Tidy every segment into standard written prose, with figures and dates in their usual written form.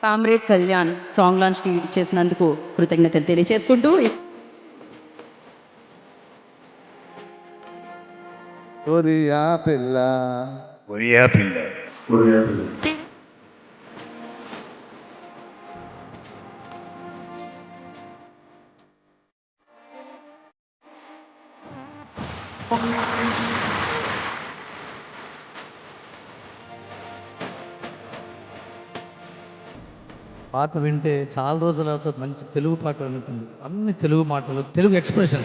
Comrade Kalyan song లాంచ్కి చేసినందుకు కృతజ్ఞతలు తెలియజేసుకుంటూ ఒరియా పిల్ల ఒరియా పిల్ల పాట వింటే చాలా రోజుల తర్వాత మంచి తెలుగు పాట ఉంటుంది. అన్ని తెలుగు మాటలు, తెలుగు ఎక్స్ప్రెషన్.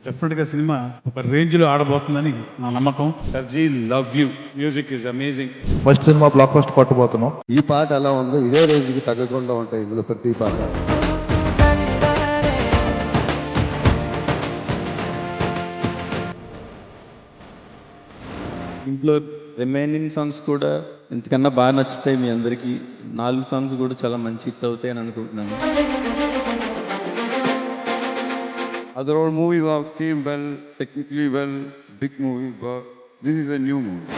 డెఫినెట్గా సినిమా ఒక రేంజ్లో ఆడబోతుందని నా నమ్మకం. సర్జీ love you, music is amazing. First cinema blockbuster కొట్టబోతున్నాం. ఈ పాట ఎలా ఉందో ఇదే రేంజ్కి తగ్గకుండా ఉంటాయి ఇందులో ప్రతి పాట. ఇంట్లో రిమైనింగ్ సాంగ్స్ కూడా ఇంతకన్నా బాగా నచ్చుతాయి మీ అందరికీ. 4 సాంగ్స్ కూడా చాలా మంచి హిట్ అవుతాయి అని అనుకుంటున్నాను. Other old movies came well, technically well, big movie, but this is a new movie.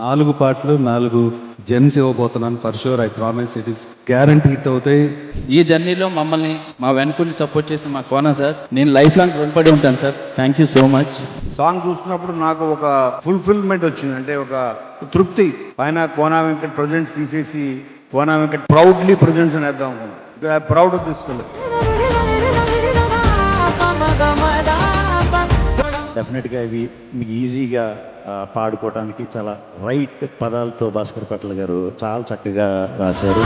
4 పాటలు 4 జెమ్స్ ఇవ్వబోతున్నాను. For sure, I promise it is guarantee hit అవుతాయి. ఈ జర్నీలో మమ్మల్ని మా వెనుకని సపోర్ట్ చేసిన మా కోన సార్, నేను లైఫ్ లాంగ్ రుణపడి ఉంటాను sir. Thank you so much. Song చూసినప్పుడు నాకు ఒక ఫుల్ఫిల్మెంట్ వచ్చింది, అంటే ఒక తృప్తి. పైన కోనా వెంకట్ ప్రజెంట్స్ తీసేసి కోనా వెంకట్ ప్రౌడ్లీ ప్రజెంట్స్ అని వేద్దాం అనుకున్నాను. Proud of this film. డెఫినెట్గా ఇవి మీకు ఈజీగా పాడుకోవడానికి చాలా రైట్ పదాలతో భాస్కర్ పట్ల గారు చాలా చక్కగా రాశారు.